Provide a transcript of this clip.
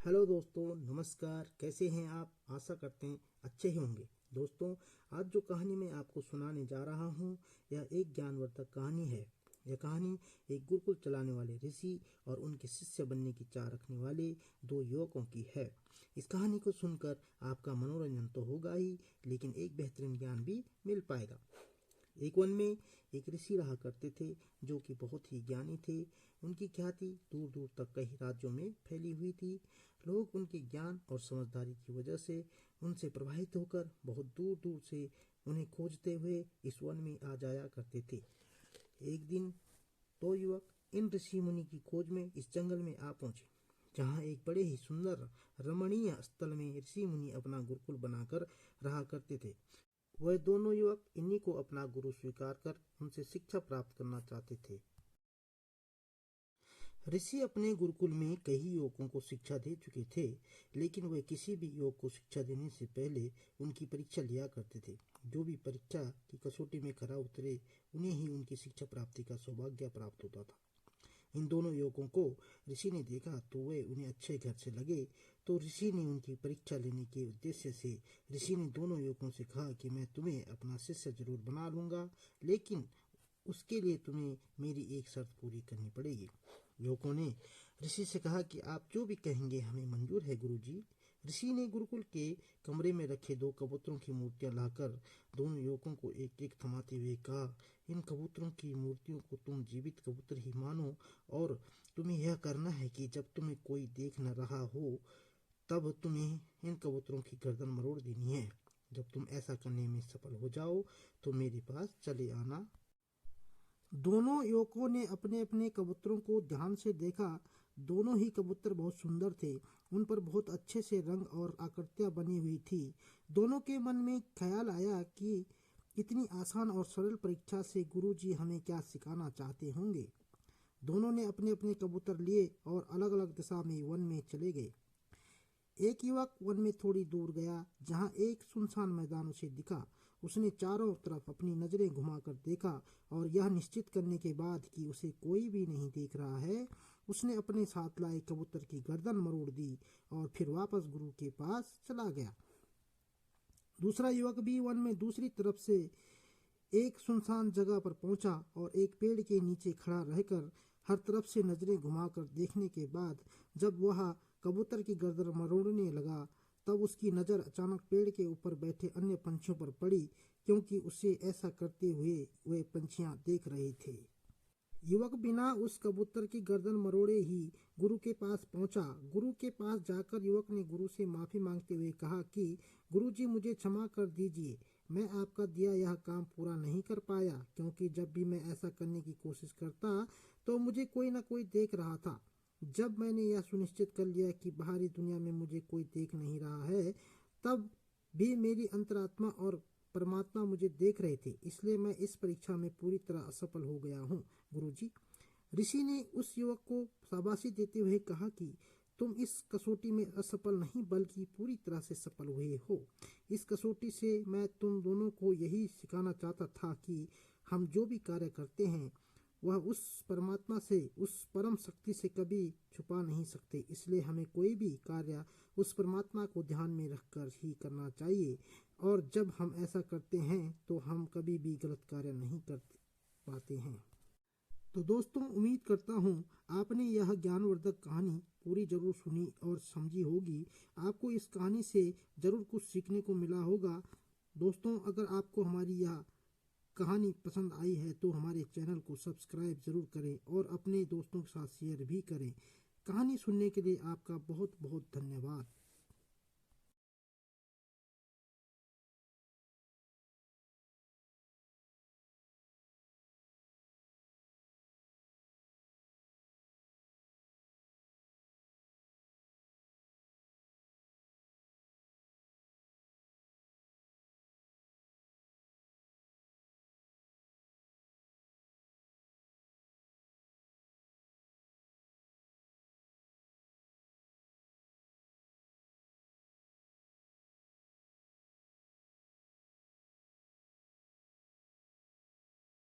Hello दोस्तों, नमस्कार। कैसे हैं आप? आशा करते हैं अच्छे ही होंगे। दोस्तों, आज जो कहानी मैं आपको सुनाने जा रहा हूँ यह एक ज्ञानवर्धक कहानी है। यह कहानी एक गुरुकुल चलाने वाले ऋषि और उनके शिष्य बनने की चाह रखने वाले दो युवकों की है। इस कहानी को सुनकर आपका मनोरंजन तो होगा ही, लेकिन एक बेहतरीन ज्ञान भी मिल पाएगा। एक वन में एक ऋषि रहा करते थे जो कि बहुत ही ज्ञानी थे। उनकी ख्याति दूर दूर तक कई राज्यों में फैली हुई थी। लोग उनके ज्ञान और समझदारी की वजह से उनसे प्रभावित होकर बहुत दूर दूर से उन्हें खोजते हुए इस वन में आ जाया करते थे। एक दिन दो युवक इन ऋषि मुनि की खोज में इस जंगल में आ पहुंचे, जहाँ एक बड़े ही सुंदर रमणीय स्थल में ऋषि मुनि अपना गुरुकुल बनाकर रहा करते थे। वह दोनों युवक इन्हीं को अपना गुरु स्वीकार कर उनसे शिक्षा प्राप्त करना चाहते थे। ऋषि अपने गुरुकुल में कई युवकों को शिक्षा दे चुके थे, लेकिन वे किसी भी युवक को शिक्षा देने से पहले उनकी परीक्षा लिया करते थे। जो भी परीक्षा की कसौटी में खरा उतरे, उन्हें ही उनकी शिक्षा प्राप्ति का सौभाग्य प्राप्त होता था। इन दोनों युवकों को ऋषि ने देखा तो वे उन्हें अच्छे घर से लगे। तो ऋषि ने उनकी परीक्षा लेने के उद्देश्य से ऋषि ने दोनों युवकों से कहा कि मैं तुम्हें अपना शिष्य जरूर बना लूंगा, लेकिन उसके लिए तुम्हें मेरी एक शर्त पूरी करनी पड़ेगी। युवकों ने ऋषि से कहा कि आप जो भी कहेंगे हमें मंजूर है गुरुजी। ऋषि ने गुरुकुल के कमरे में रखे दो कबूतरों की मूर्तियां लाकर दोनों युवकों को एक एक थमाते हुए कहा, इन कबूतरों की मूर्तियों को तुम जीवित कबूतर ही मानो, और तुम्हें यह करना है कि जब तुम्हें कोई देख न रहा हो तब तुम्हें इन कबूतरों की गर्दन मरोड़ देनी है। जब तुम ऐसा करने में सफल हो जाओ तो मेरे पास चले आना। दोनों युवकों ने अपने अपने कबूतरों को ध्यान से देखा। दोनों ही कबूतर बहुत सुंदर थे। उन पर बहुत अच्छे से रंग और आकृतियां बनी हुई थी। दोनों के मन में ख्याल आया कि इतनी आसान और सरल परीक्षा से गुरुजी हमें क्या सिखाना चाहते होंगे। दोनों ने अपने अपने कबूतर लिए और अलग अलग दिशा में वन में चले गए। एक युवक वन में थोड़ी दूर गया, जहां एक सुनसान मैदान उसे दिखा। उसने चारों तरफ अपनी नजरें घुमाकर देखा और यह निश्चित करने के बाद कि उसे कोई भी नहीं देख रहा है, उसने अपने साथ लाए कबूतर की गर्दन मरोड़ दी और फिर वापस गुरु के पास चला गया। दूसरा युवक भी वन में दूसरी तरफ से एक सुनसान जगह पर पहुंचा और एक पेड़ के नीचे खड़ा रहकर हर तरफ से नजरें घुमाकर देखने के बाद जब वह कबूतर की गर्दन मरोड़ने लगा, तब उसकी नज़र अचानक पेड़ के ऊपर बैठे अन्य पंछियों पर पड़ी, क्योंकि उसे ऐसा करते हुए वे पंछियां देख रहे थे। युवक बिना उस कबूतर की गर्दन मरोड़े ही गुरु के पास पहुंचा। गुरु के पास जाकर युवक ने गुरु से माफी मांगते हुए कहा कि गुरुजी, मुझे क्षमा कर दीजिए। मैं आपका दिया यह काम पूरा नहीं कर पाया, क्योंकि जब भी मैं ऐसा करने की कोशिश करता तो मुझे कोई ना कोई देख रहा था। जब मैंने यह सुनिश्चित कर लिया कि बाहरी दुनिया में मुझे कोई देख नहीं रहा है, तब भी मेरी अंतरात्मा और परमात्मा मुझे देख रहे थे। इसलिए मैं इस परीक्षा में पूरी तरह असफल हो गया हूँ गुरुजी। ऋषि ने उस युवक को शाबाशी देते हुए कहा कि तुम इस कसौटी में असफल नहीं बल्कि पूरी तरह से सफल हुए हो। इस कसौटी से मैं तुम दोनों को यही सिखाना चाहता था कि हम जो भी कार्य करते हैं वह उस परमात्मा से, उस परम शक्ति से कभी छुपा नहीं सकते। इसलिए हमें कोई भी कार्य उस परमात्मा को ध्यान में रखकर ही करना चाहिए, और जब हम ऐसा करते हैं तो हम कभी भी गलत कार्य नहीं कर पाते हैं। तो दोस्तों, उम्मीद करता हूँ आपने यह ज्ञानवर्धक कहानी पूरी जरूर सुनी और समझी होगी। आपको इस कहानी से जरूर कुछ सीखने को मिला होगा। दोस्तों, अगर आपको हमारी यह कहानी पसंद आई है तो हमारे चैनल को सब्सक्राइब जरूर करें और अपने दोस्तों के साथ शेयर भी करें। कहानी सुनने के लिए आपका बहुत बहुत धन्यवाद।